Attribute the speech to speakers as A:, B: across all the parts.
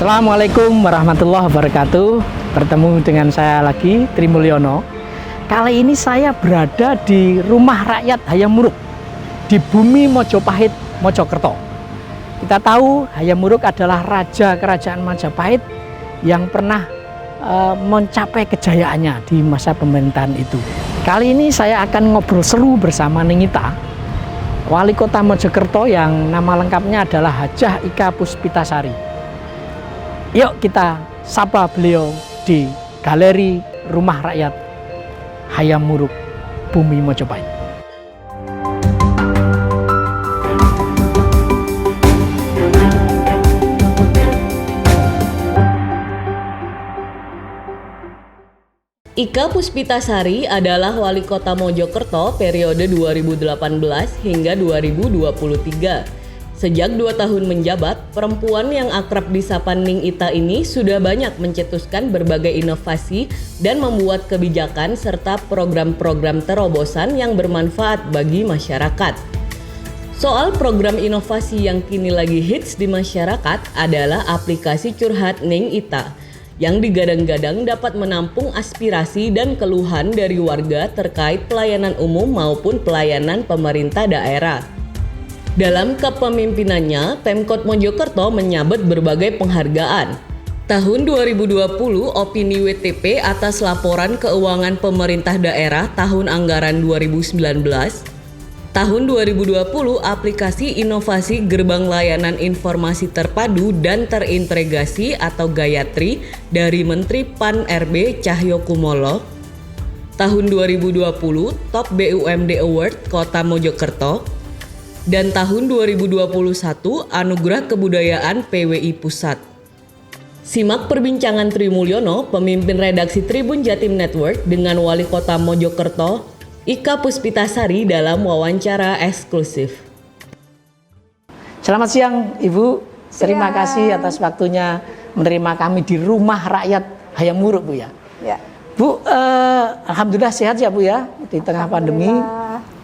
A: Assalamualaikum warahmatullahi wabarakatuh. Bertemu dengan saya lagi, Tri Mulyono. Kali ini saya berada di rumah rakyat Hayam Wuruk di bumi Mojopahit, Mojokerto. Kita tahu Hayam Wuruk adalah raja kerajaan Majapahit yang pernah mencapai kejayaannya di masa pemerintahan itu. Kali ini saya akan ngobrol seru bersama Ningita, Wali Kota Mojokerto yang nama lengkapnya adalah Hajah Ika Puspitasari. Yuk kita sapa beliau di Galeri Rumah Rakyat Hayam Wuruk, Bumi Mojopahit.
B: Ika Puspitasari adalah Wali Kota Mojokerto periode 2018 hingga 2023. Sejak 2 tahun menjabat, perempuan yang akrab disapa Ning Ita ini sudah banyak mencetuskan berbagai inovasi dan membuat kebijakan serta program-program terobosan yang bermanfaat bagi masyarakat. Soal program inovasi yang kini lagi hits di masyarakat adalah aplikasi curhat Ning Ita yang digadang-gadang dapat menampung aspirasi dan keluhan dari warga terkait pelayanan umum maupun pelayanan pemerintah daerah. Dalam kepemimpinannya, Pemkot Mojokerto menyabet berbagai penghargaan. Tahun 2020, opini WTP atas laporan keuangan pemerintah daerah tahun anggaran 2019. Tahun 2020, aplikasi inovasi Gerbang Layanan Informasi Terpadu dan Terintegrasi atau Gayatri dari Menteri Pan-RB Cahyokumolo. Tahun 2020, Top BUMD Award Kota Mojokerto. Dan tahun 2021, Anugerah Kebudayaan PWI Pusat. Simak perbincangan Tri Mulyono, pemimpin redaksi Tribun Jatim Network dengan Wali Kota Mojokerto, Ika Puspitasari dalam wawancara eksklusif.
A: Selamat siang Ibu, terima kasih atas waktunya menerima kami di rumah rakyat Hayam Wuruk Bu ya.
C: Ya.
A: Bu, alhamdulillah sehat ya Bu ya di tengah pandemi.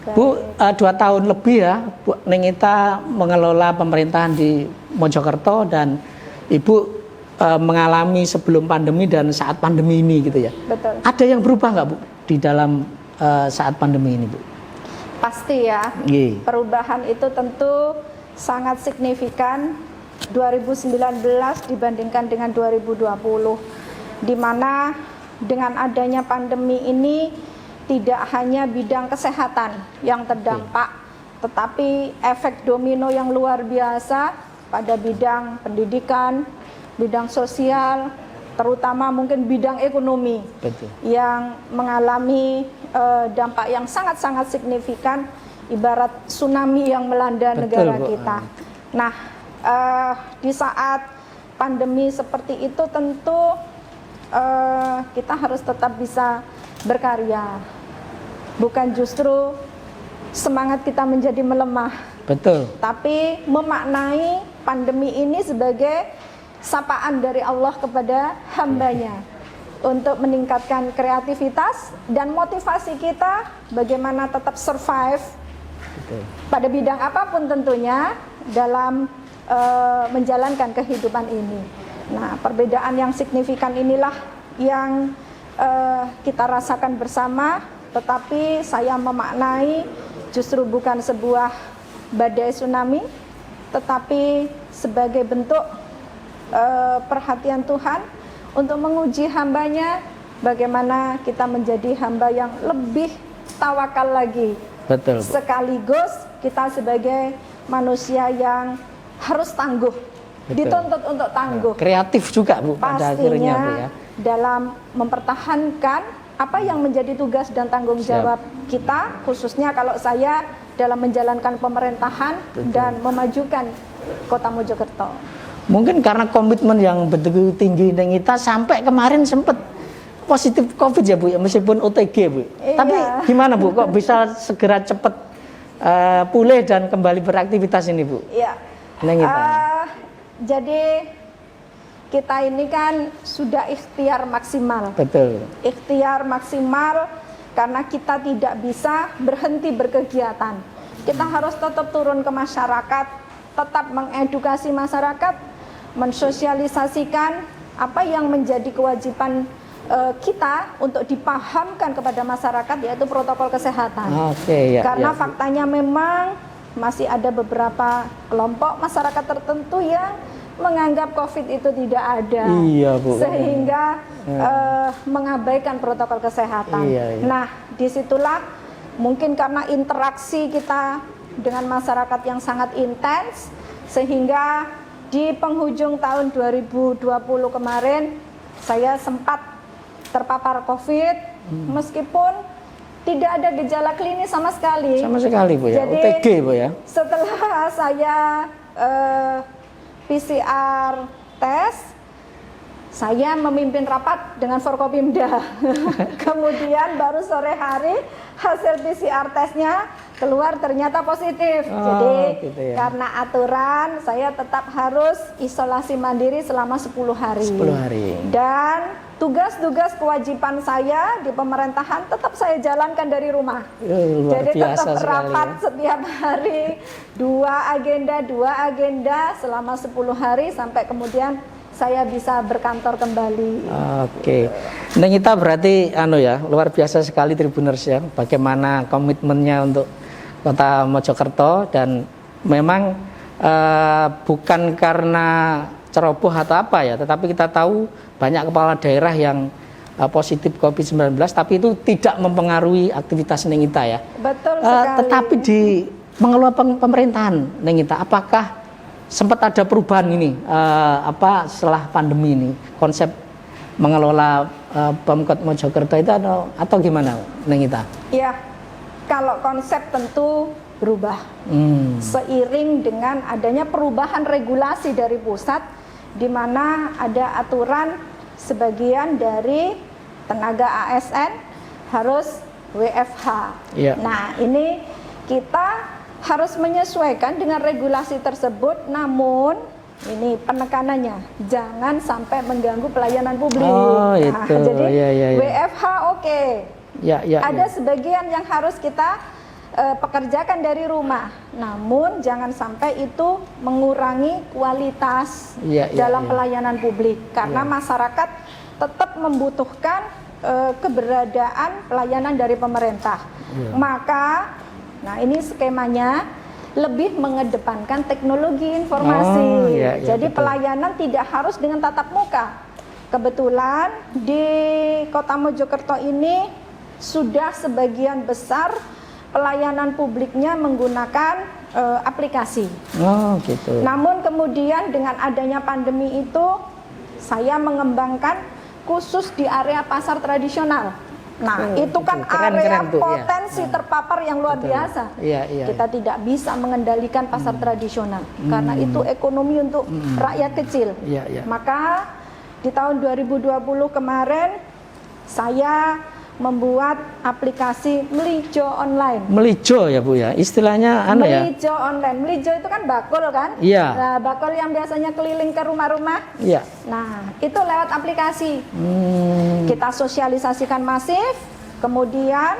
A: Bu, 2 tahun lebih ya Bu Ningita mengelola pemerintahan di Mojokerto dan Ibu mengalami sebelum pandemi dan saat pandemi ini gitu ya.
C: Betul.
A: Ada yang berubah nggak Bu di dalam saat pandemi ini Bu?
C: Pasti ya.
A: Iya.
C: Perubahan itu tentu sangat signifikan 2019 dibandingkan dengan 2020, di mana dengan adanya pandemi ini tidak hanya bidang kesehatan yang terdampak, tetapi efek domino yang luar biasa pada bidang pendidikan, bidang sosial, terutama mungkin bidang ekonomi.
A: Betul.
C: Yang mengalami dampak yang sangat-sangat signifikan, ibarat tsunami yang melanda negara kita. Nah, di saat pandemi seperti itu tentu kita harus tetap bisa berkarya, bukan justru semangat kita menjadi melemah.
A: Betul.
C: Tapi memaknai pandemi ini sebagai sapaan dari Allah kepada hambanya untuk meningkatkan kreativitas dan motivasi kita bagaimana tetap survive.
A: Betul. Pada
C: bidang apapun tentunya dalam menjalankan kehidupan ini. Nah, perbedaan yang signifikan inilah yang kita rasakan bersama, tetapi saya memaknai justru bukan sebuah badai tsunami, tetapi sebagai bentuk perhatian Tuhan untuk menguji hambanya, bagaimana kita menjadi hamba yang lebih tawakal lagi.
A: Betul, Bu.
C: Sekaligus kita sebagai manusia yang harus tangguh. Betul. Dituntut untuk tangguh.
A: Kreatif juga Bu pada akhirnya Bu ya.
C: Dalam mempertahankan apa yang menjadi tugas dan tanggung jawab kita, khususnya kalau saya dalam menjalankan pemerintahan. Betul. Dan memajukan Kota Mojokerto.
A: Mungkin karena komitmen yang begitu tinggi Ningita sampai kemarin sempat positif COVID ya Bu ya, meskipun OTG Bu.
C: Iya.
A: Tapi gimana Bu, kok bisa segera cepat pulih dan kembali beraktivitas ini Bu?
C: Iya.
A: Ningita.
C: Jadi kita ini kan sudah ikhtiar maksimal.
A: Betul.
C: Ikhtiar maksimal karena kita tidak bisa berhenti berkegiatan. Kita harus tetap turun ke masyarakat, tetap mengedukasi masyarakat mensosialisasikan apa yang menjadi kewajiban kita untuk dipahamkan kepada masyarakat, yaitu protokol kesehatan.
A: Oke, ya,
C: Karena
A: ya.
C: faktanya memang masih ada beberapa kelompok masyarakat tertentu yang menganggap COVID itu tidak ada,
A: Iya, Bu.
C: sehingga mengabaikan protokol kesehatan.
A: Iya, iya.
C: Nah, disitulah mungkin karena interaksi kita dengan masyarakat yang sangat intens, sehingga di penghujung tahun 2020 kemarin saya sempat terpapar COVID, meskipun tidak ada gejala klinis sama sekali.
A: Sama sekali, Bu, ya.
C: Jadi,
A: OTG, Bu, ya.
C: setelah saya PCR tes, saya memimpin rapat dengan Forkopimda. Kemudian baru sore hari hasil PCR tesnya keluar ternyata positif.
A: Oh,
C: Jadi
A: gitu ya.
C: karena aturan saya tetap harus isolasi mandiri selama 10 hari.
A: 10 hari.
C: Dan tugas-tugas kewajiban saya di pemerintahan tetap saya jalankan dari rumah.
A: Luar
C: Jadi
A: biasa
C: tetap
A: sekali,
C: rapat
A: ya.
C: setiap hari, dua agenda selama 10 hari sampai kemudian saya bisa berkantor kembali.
A: Oke, Neng Ita berarti ya luar biasa sekali Tribuners ya, bagaimana komitmennya untuk Kota Mojokerto, dan memang bukan karena ceroboh atau apa ya, tetapi kita tahu banyak kepala daerah yang positif COVID-19, tapi itu tidak mempengaruhi aktivitas Neng Ita ya.
C: Betul sekali.
A: Tetapi di mengelola pemerintahan Neng Ita, apakah sempat ada perubahan ini setelah pandemi ini, konsep mengelola Pemkot Mojokerto itu atau gimana, Neng Ita?
C: Ya, kalau konsep tentu berubah seiring dengan adanya perubahan regulasi dari pusat, di mana ada aturan sebagian dari tenaga ASN harus WFH.
A: Ya.
C: Nah, ini kita harus menyesuaikan dengan regulasi tersebut, namun ini penekanannya jangan sampai mengganggu pelayanan publik.
A: Oh,
C: Nah,
A: itu.
C: jadi
A: Ya.
C: WFH oke.
A: Ya.
C: Ada sebagian yang harus kita pekerjakan dari rumah, namun jangan sampai itu mengurangi kualitas dalam pelayanan publik, karena masyarakat tetap membutuhkan keberadaan pelayanan dari pemerintah. Maka nah ini skemanya lebih mengedepankan teknologi informasi. Jadi betul. Pelayanan tidak harus dengan tatap muka. Kebetulan di Kota Mojokerto ini sudah sebagian besar pelayanan publiknya menggunakan aplikasi.
A: Oh, gitu.
C: Namun kemudian dengan adanya pandemi itu saya mengembangkan khusus di area pasar tradisional. Nah, itu kan area potensi terpapar yang luar biasa. Kita tidak bisa mengendalikan pasar tradisional karena itu ekonomi untuk rakyat kecil. Maka di tahun 2020 kemarin saya membuat aplikasi Melijo Online.
A: Melijo ya, Bu ya, istilahnya ya.
C: Melijo Online. Melijo itu kan bakul kan?
A: Iya.
C: Nah, bakul yang biasanya keliling ke rumah-rumah.
A: Iya.
C: Nah, itu lewat aplikasi. Kita sosialisasikan masif, kemudian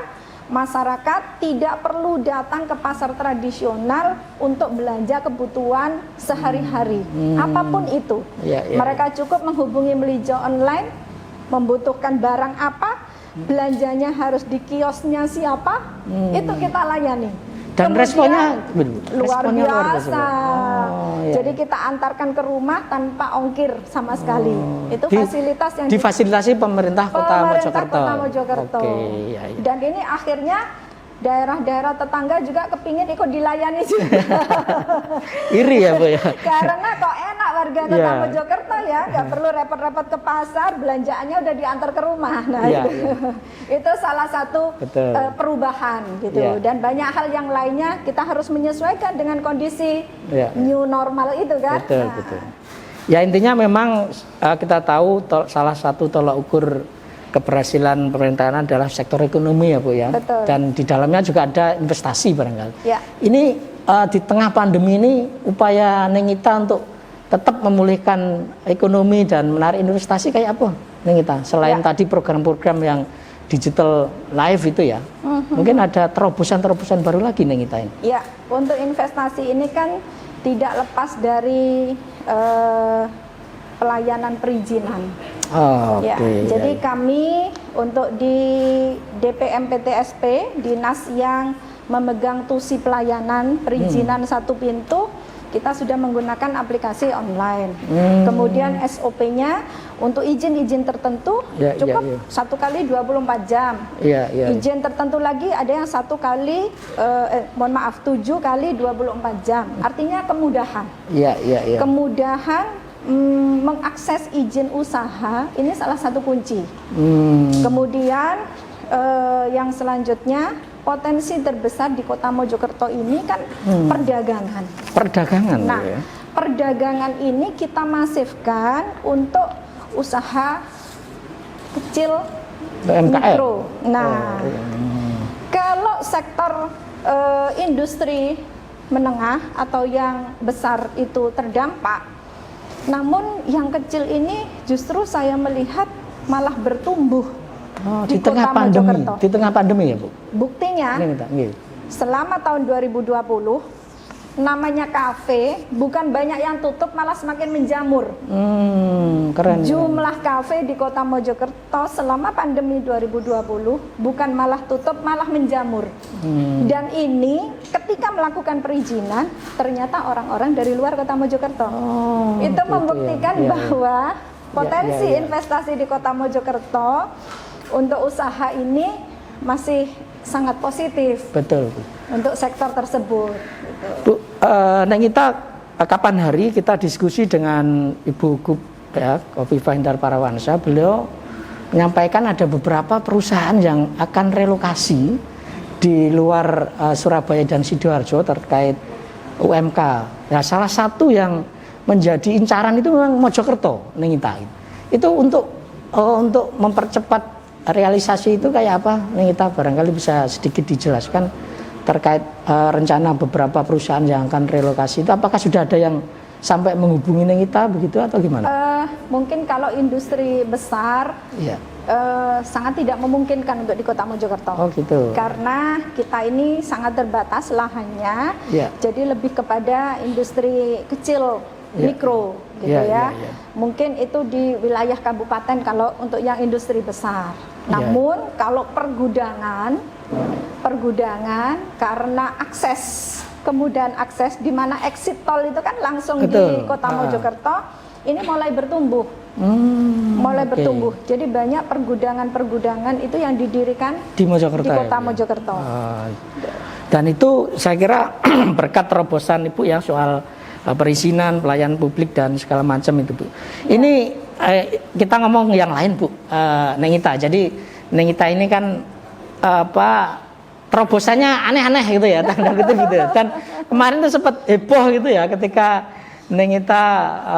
C: masyarakat tidak perlu datang ke pasar tradisional untuk belanja kebutuhan sehari-hari, apapun itu. Mereka cukup menghubungi Melijo Online, membutuhkan barang apa, belanjanya harus di kiosnya siapa, itu kita layani.
A: Dan responnya
C: luar biasa. Jadi kita antarkan ke rumah tanpa ongkir sama sekali. Itu fasilitas yang
A: difasilitasi pemerintah Kota Mojokerto.
C: Dan ini akhirnya daerah-daerah tetangga juga kepingin ikut dilayani juga.
A: Iri ya, Bu ya.
C: Karena kok enak warga Kota Mojokerto ya, nggak perlu repot-repot ke pasar, belanjaannya udah diantar ke rumah. Nah, itu salah satu perubahan gitu. Dan banyak hal yang lainnya kita harus menyesuaikan dengan kondisi new normal itu kan.
A: Betul. Ya, intinya memang kita tahu salah satu tolak ukur keberhasilan pemerintahan adalah sektor ekonomi ya, Bu ya.
C: Betul.
A: Dan di dalamnya juga ada investasi barangkali.
C: Ya.
A: Ini di tengah pandemi ini upaya Neng Ita untuk tetap memulihkan ekonomi dan menarik investasi kayak apa, Neng Ita? Selain tadi program-program yang digital live itu ya, mungkin ada terobosan-terobosan baru lagi, Neng Ita ini?
C: Ya, untuk investasi ini kan tidak lepas dari pelayanan perizinan.
A: Oh,
C: Ya,
A: oke.
C: jadi
A: Ya.
C: kami untuk di DPMPTSP, dinas yang memegang tusi pelayanan perizinan satu pintu, kita sudah menggunakan aplikasi online. Kemudian SOP-nya untuk izin-izin tertentu
A: Ya,
C: cukup
A: ya, ya.
C: 1 kali 24 jam.
A: Iya, iya.
C: Izin tertentu lagi ada yang 1 kali, 7 kali 24 jam. Artinya kemudahan.
A: Iya, iya, iya.
C: Kemudahan mengakses izin usaha ini salah satu kunci. Kemudian yang selanjutnya, potensi terbesar di Kota Mojokerto ini kan perdagangan.
A: Perdagangan
C: Nah,
A: ya.
C: perdagangan ini kita masifkan untuk usaha kecil,
A: UMKM.
C: mikro. Nah,
A: Oh, iya.
C: kalau sektor industri menengah atau yang besar itu terdampak, namun yang kecil ini justru saya melihat malah bertumbuh
A: Oh,
C: di
A: di tengah
C: Kota
A: pandemi.
C: Mojokerto.
A: Di tengah pandemi ya, Bu.
C: Buktinya,
A: Ini kita, nggih.
C: selama tahun 2020, namanya kafe, bukan banyak yang tutup, malah semakin menjamur.
A: Keren.
C: Jumlah kafe di Kota Mojokerto selama pandemi 2020 bukan malah tutup, malah menjamur. Dan ini ketika melakukan perizinan, ternyata orang-orang dari luar Kota Mojokerto. Itu
A: gitu
C: membuktikan
A: ya. Iya, iya.
C: bahwa potensi
A: iya.
C: investasi di Kota Mojokerto untuk usaha ini masih sangat positif
A: Betul, Bu.
C: untuk sektor tersebut. Gitu.
A: Bu, Neng Ita, kapan hari kita diskusi dengan Ibu Gub ya, Khofifah Indar Parawansa, beliau menyampaikan ada beberapa perusahaan yang akan relokasi di luar Surabaya dan Sidoarjo terkait UMK. Nah, salah satu yang menjadi incaran itu memang Mojokerto, Neng Ita. Itu untuk mempercepat realisasi itu kayak apa, Neng Ita? Barangkali bisa sedikit dijelaskan terkait rencana beberapa perusahaan yang akan relokasi itu. Apakah sudah ada yang sampai menghubungi Neng Ita begitu atau gimana?
C: Mungkin kalau industri besar
A: Iya.
C: sangat tidak memungkinkan untuk di Kota Mojokerto.
A: Oh gitu.
C: Karena kita ini sangat terbatas lahannya,
A: Iya.
C: jadi lebih kepada industri kecil,
A: Iya.
C: mikro, gitu
A: Iya,
C: ya.
A: iya, iya.
C: Mungkin itu di wilayah kabupaten kalau untuk yang industri besar.
A: Iya.
C: Namun kalau pergudangan karena akses, kemudahan akses di mana exit tol itu kan langsung
A: Betul.
C: di Kota Mojokerto, ini mulai bertumbuh.
A: Oke.
C: Bertumbuh. Jadi banyak pergudangan itu yang didirikan
A: Di Mojokerto.
C: di Kota
A: ya?
C: Mojokerto.
A: Dan itu saya kira berkat terobosan Ibu ya soal perizinan, pelayanan publik dan segala macam itu, Bu. Ini kita ngomong yang lain, Bu. Neng Ita. Jadi Neng Ita ini kan terobosannya aneh-aneh gitu ya, tanda kutip gitu ya. Dan kemarin tuh sempat heboh gitu ya ketika Neng Ita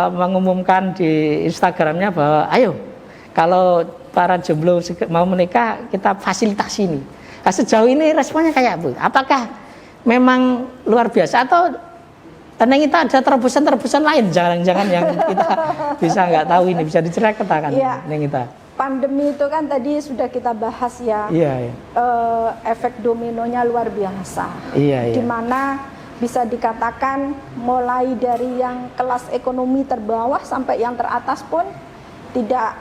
A: mengumumkan di Instagramnya bahwa ayo kalau para jomblo mau menikah kita fasilitasi ini. Nah, sejauh ini responnya kayak Bu, apakah memang luar biasa atau Neng Ita ada terobosan-terobosan lain jangan-jangan yang kita bisa nggak tahu ini, bisa diceritakan
C: Iya.
A: Neng Ita?
C: Pandemi itu kan tadi sudah kita bahas ya.
A: Iya, iya.
C: Efek dominonya luar biasa.
A: Iya, iya.
C: Di mana bisa dikatakan mulai dari yang kelas ekonomi terbawah sampai yang teratas pun tidak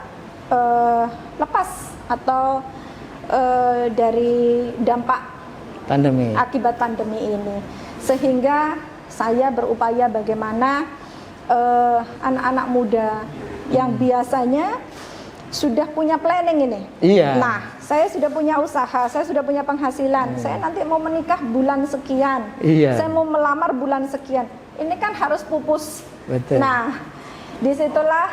C: lepas atau dari dampak
A: Pandemi.
C: akibat pandemi ini. Sehingga saya berupaya bagaimana anak-anak muda yang biasanya sudah punya planning ini.
A: Iya.
C: Nah, saya sudah punya usaha, saya sudah punya penghasilan. Saya nanti mau menikah bulan sekian.
A: Iya.
C: Saya mau melamar bulan sekian. Ini kan harus pupus.
A: Betul.
C: Nah, disitulah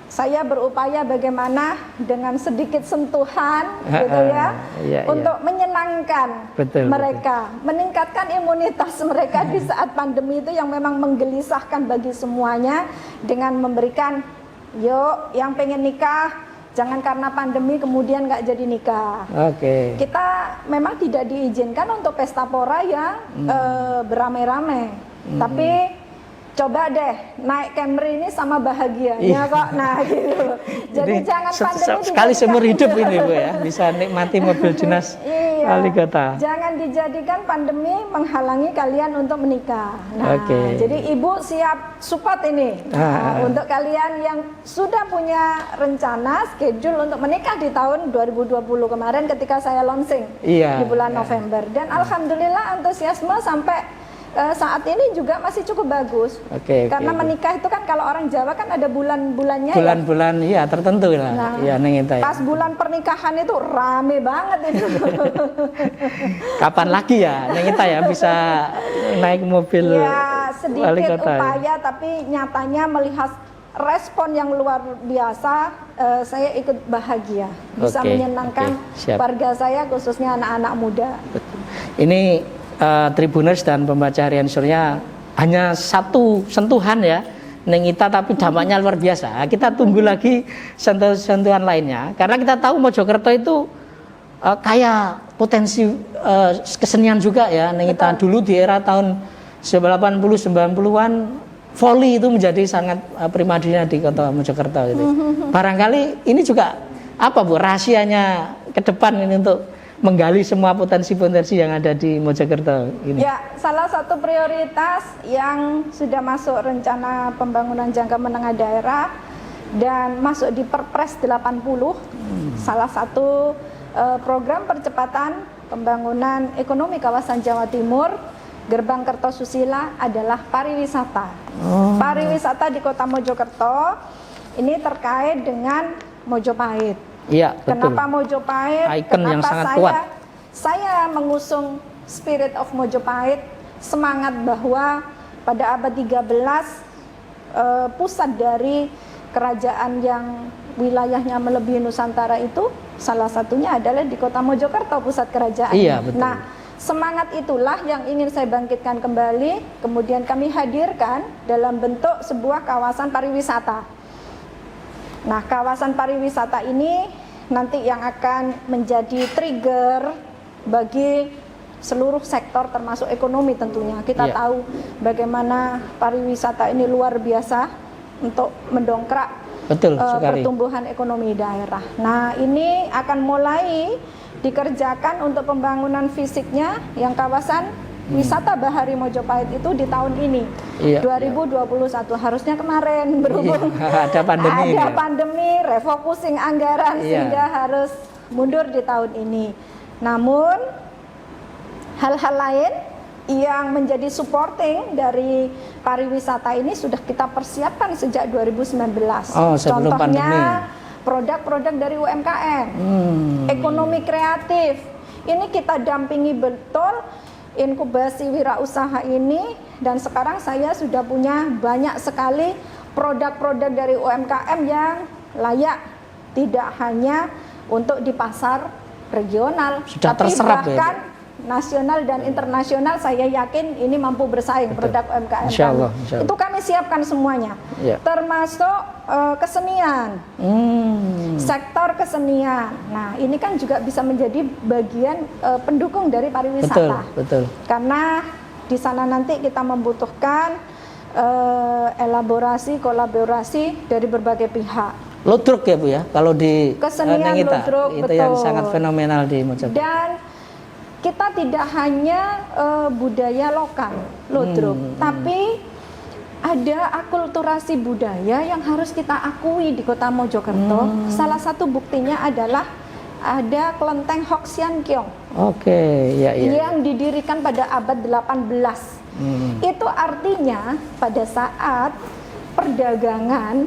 C: saya berupaya bagaimana dengan sedikit sentuhan, gitu ya,
A: iya,
C: untuk menyenangkan
A: Betul,
C: mereka, meningkatkan imunitas mereka di saat pandemi itu yang memang menggelisahkan bagi semuanya, dengan memberikan, yuk, yang pengen nikah, jangan karena pandemi kemudian nggak jadi nikah.
A: Oke.
C: Kita memang tidak diizinkan untuk pesta pora yang beramai-ramai, tapi coba deh naik Camry ini sama bahagianya kok. Nah gitu. Jadi
A: Ini
C: jangan pandemi
A: sekali
C: dijadikan-
A: seumur hidup ini Bu ya, bisa nikmati mobil dinas
C: Iya.
A: Wali kota.
C: Jangan dijadikan pandemi menghalangi kalian untuk menikah. Nah, jadi ibu siap support ini untuk kalian yang sudah punya rencana schedule untuk menikah di tahun 2020 kemarin ketika saya launching di bulan November. Dan alhamdulillah antusiasme sampai saat ini juga masih cukup bagus. Karena menikah itu kan kalau orang Jawa kan ada bulan-bulannya.
A: Bulan-bulan ya tertentu lah. Nah, ya,
C: pas bulan pernikahan itu rame banget itu.
A: Kapan lagi ya Neng Ita ya bisa naik mobil wali
C: sedikit
A: kota?
C: Upaya tapi nyatanya melihat respon yang luar biasa, saya ikut bahagia bisa menyenangkan warga saya khususnya anak-anak muda.
A: Ini Tribuners dan pembaca harian Surya hanya satu sentuhan ya Neng Ita, tapi dampaknya luar biasa. Kita tunggu lagi sentuhan lainnya karena kita tahu Mojokerto itu kaya potensi kesenian juga ya Neng Ita. Dulu di era tahun 80-90-an voli itu menjadi sangat primadona di kota Mojokerto gitu. Barangkali ini juga apa Bu rahasianya ke depan ini untuk menggali semua potensi-potensi yang ada di Mojokerto ini. Ya,
C: salah satu prioritas yang sudah masuk rencana pembangunan jangka menengah daerah dan masuk di Perpres 80, salah satu program percepatan pembangunan ekonomi kawasan Jawa Timur, Gerbang Kertosusila adalah pariwisata. Pariwisata di Kota Mojokerto ini terkait dengan Mojopahit.
A: Iya, betul.
C: Kenapa Mojopahit?
A: Ikon yang sangat kuat.
C: Saya mengusung Spirit of Mojopahit, semangat bahwa pada abad 13 pusat dari kerajaan yang wilayahnya melebihi Nusantara itu salah satunya adalah di Kota Mojokerto pusat kerajaan.
A: Iya, betul.
C: Nah, semangat itulah yang ingin saya bangkitkan kembali, kemudian kami hadirkan dalam bentuk sebuah kawasan pariwisata. Nah, kawasan pariwisata ini nanti yang akan menjadi trigger bagi seluruh sektor termasuk ekonomi tentunya. Kita tahu bagaimana pariwisata ini luar biasa untuk mendongkrak pertumbuhan ekonomi daerah. Nah, ini akan mulai dikerjakan untuk pembangunan fisiknya yang kawasan wisata Bahari Mojopahit itu di tahun ini 2021. Harusnya kemarin berhubung
A: ada
C: pandemi refocusing anggaran sehingga harus mundur di tahun ini. Namun hal-hal lain yang menjadi supporting dari pariwisata ini sudah kita persiapkan sejak 2019. Contohnya produk-produk dari UMKM, ekonomi kreatif. Ini kita dampingi betul inkubasi wirausaha ini, dan sekarang saya sudah punya banyak sekali produk-produk dari UMKM yang layak tidak hanya untuk di pasar regional,
A: sudah
C: tapi
A: terserap
C: bahkan nasional dan internasional. Saya yakin ini mampu bersaing produk UMKM.
A: Insya Allah.
C: Itu kami siapkan semuanya, termasuk kesenian, sektor kesenian. Nah, ini kan juga bisa menjadi bagian pendukung dari pariwisata.
A: Betul.
C: Karena di sana nanti kita membutuhkan elaborasi, kolaborasi dari berbagai pihak.
A: Ludruk ya Bu ya, kalau di
C: kesenian ludruk,
A: itu yang sangat fenomenal di Mojokerto.
C: Dan kita tidak hanya budaya lokal ludruk, tapi ada akulturasi budaya yang harus kita akui di Kota Mojokerto. Salah satu buktinya adalah ada kelenteng Hoksian Kyong. Yang didirikan pada abad 18. Itu artinya pada saat perdagangan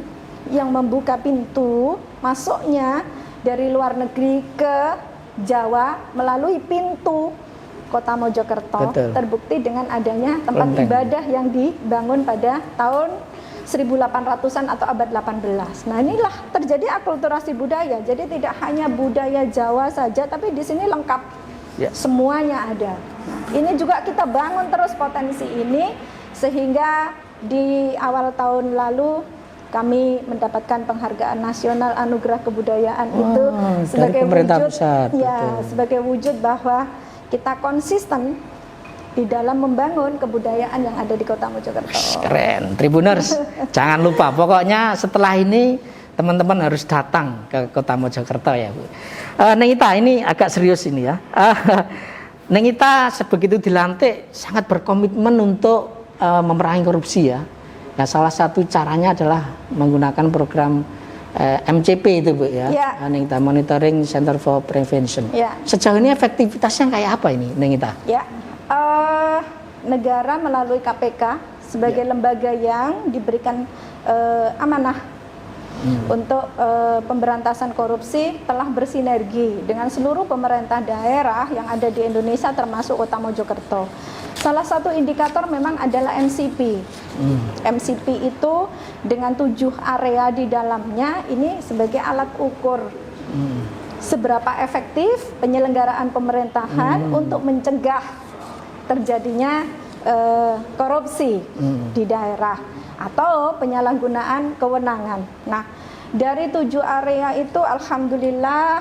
C: yang membuka pintu masuknya dari luar negeri ke Jawa melalui pintu Kota Mojokerto, terbukti dengan adanya tempat ibadah yang dibangun pada tahun 1800-an atau abad 18. Nah, inilah terjadi akulturasi budaya. Jadi tidak hanya budaya Jawa saja, tapi di sini lengkap. Semuanya ada. Ini juga kita bangun terus potensi ini, sehingga di awal tahun lalu kami mendapatkan penghargaan nasional anugerah kebudayaan itu sebagai wujud sebagai wujud bahwa kita konsisten di dalam membangun kebudayaan yang ada di Kota Mojokerto.
A: Keren, Tribuners. Jangan lupa, pokoknya setelah ini teman-teman harus datang ke Kota Mojokerto ya Bu. Neng Ita ini agak serius ini ya. Neng Ita sebegitu dilantik sangat berkomitmen untuk memerangi korupsi ya. Nah, salah satu caranya adalah menggunakan program MCP itu Bu ya. Neng Ita, Monitoring Center for Prevention. Sejauh ini efektivitasnya kayak apa ini Neng Ita?
C: Ya, negara melalui KPK sebagai lembaga yang diberikan amanah untuk pemberantasan korupsi telah bersinergi dengan seluruh pemerintah daerah yang ada di Indonesia termasuk Kota Mojokerto. Salah satu indikator memang adalah MCP. MCP itu dengan 7 area di dalamnya ini sebagai alat ukur seberapa efektif penyelenggaraan pemerintahan untuk mencegah terjadinya korupsi di daerah atau penyalahgunaan kewenangan. Nah, dari 7 area itu alhamdulillah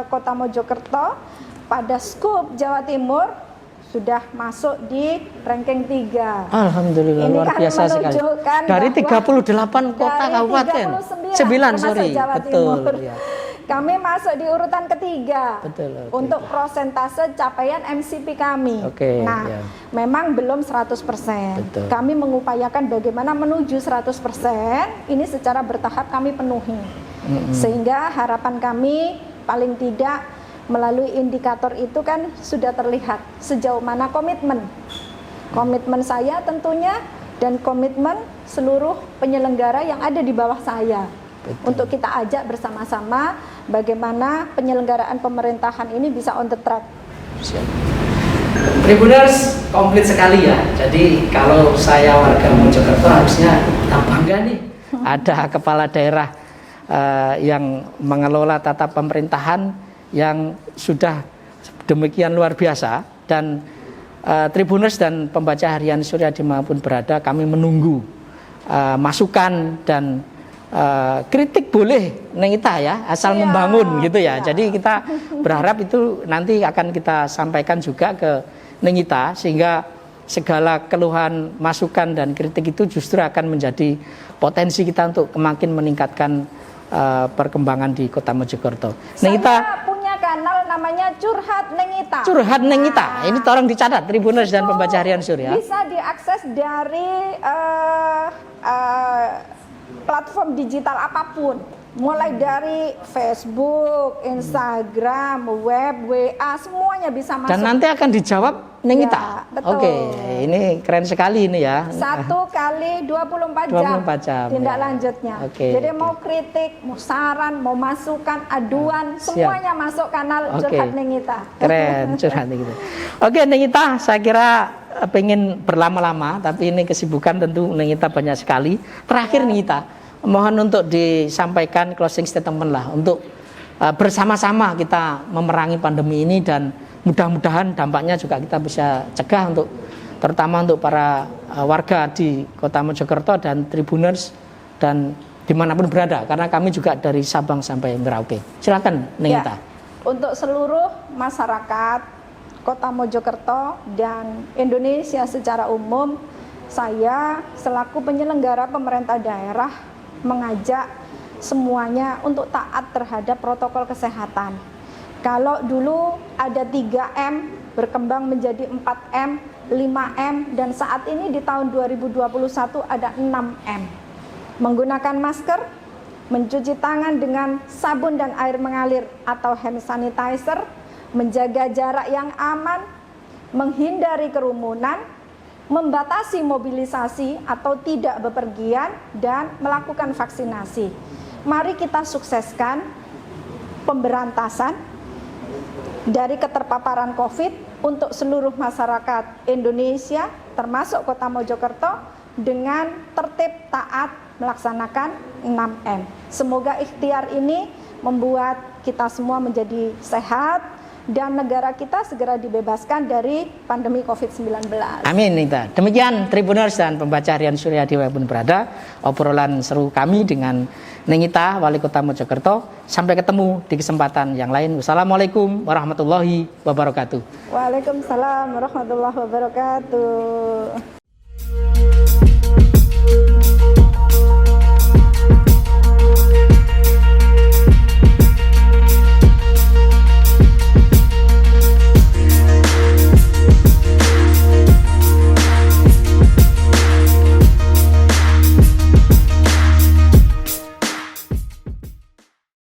C: Kota Mojokerto pada skup Jawa Timur sudah masuk di ranking 3.
A: Alhamdulillah,
C: ini
A: luar
C: kan
A: biasa sekali. Dari 38 kota kabupaten. 9 sorry, betul ya.
C: Kami masuk di urutan ketiga untuk persentase capaian MCP kami. Nah, memang belum 100%. Kami mengupayakan bagaimana menuju 100%, ini secara bertahap kami penuhi. Sehingga harapan kami paling tidak melalui indikator itu kan sudah terlihat sejauh mana komitmen. Komitmen saya tentunya dan komitmen seluruh penyelenggara yang ada di bawah saya. Untuk kita ajak bersama-sama bagaimana penyelenggaraan pemerintahan ini bisa on the track.
A: Tribuners komplit sekali ya. Jadi kalau saya warga Mojokerto harusnya kita bangga nih. Ada kepala daerah yang mengelola tata pemerintahan yang sudah demikian luar biasa. Dan Tribuners dan pembaca harian Surya dimanapun berada, kami menunggu masukan dan kritik boleh Neng Ita ya, asal membangun gitu ya. Jadi kita berharap itu nanti akan kita sampaikan juga ke Neng Ita, sehingga segala keluhan, masukan dan kritik itu justru akan menjadi potensi kita untuk makin meningkatkan perkembangan di Kota Mojokerto. Neng Ita
C: punya kanal namanya Curhat Neng Ita.
A: Curhat Neng Ita. Ini tolong dicatat Tribuners dan pembaca harian Surya.
C: Bisa diakses dari platform digital apapun, mulai dari Facebook, Instagram, web, WA, semuanya bisa masuk.
A: Dan nanti akan dijawab Neng Ita.
C: Betul.
A: Ini keren sekali ini ya.
C: 1 kali 24 jam tindak lanjutnya. Jadi mau kritik, mau saran, mau masukan, aduan, semuanya masuk kanal Curhat Neng Ita.
A: Keren, Curhat Neng Ita. Neng Ita, saya kira pengen berlama-lama, tapi ini kesibukan tentu Neng Ita banyak sekali. Terakhir Neng Ita, mohon untuk disampaikan closing statement lah untuk bersama-sama kita memerangi pandemi ini, dan mudah-mudahan dampaknya juga kita bisa cegah untuk terutama untuk para warga di Kota Mojokerto dan Tribuners dan dimanapun berada, karena kami juga dari Sabang sampai Merauke. Silakan Neng Ita.
C: Untuk seluruh masyarakat Kota Mojokerto dan Indonesia secara umum, saya selaku penyelenggara pemerintah daerah mengajak semuanya untuk taat terhadap protokol kesehatan. Kalau dulu ada 3M berkembang menjadi 4M, 5M, dan saat ini di tahun 2021 ada 6M. Menggunakan masker, mencuci tangan dengan sabun dan air mengalir atau hand sanitizer, menjaga jarak yang aman, menghindari kerumunan, membatasi mobilisasi atau tidak bepergian, dan melakukan vaksinasi. Mari kita sukseskan pemberantasan dari keterpaparan COVID untuk seluruh masyarakat Indonesia, termasuk Kota Mojokerto, dengan tertib taat melaksanakan 6M. Semoga ikhtiar ini membuat kita semua menjadi sehat dan negara kita segera dibebaskan dari pandemi COVID-19.
A: Amin, Nita. Demikian Tribuners dan pembaca harian Surya dimanapun berada, obrolan seru kami dengan Neng Ita, Wali Kota Mojokerto. Sampai ketemu di kesempatan yang lain. Wassalamualaikum warahmatullahi wabarakatuh.
C: Waalaikumsalam warahmatullahi wabarakatuh.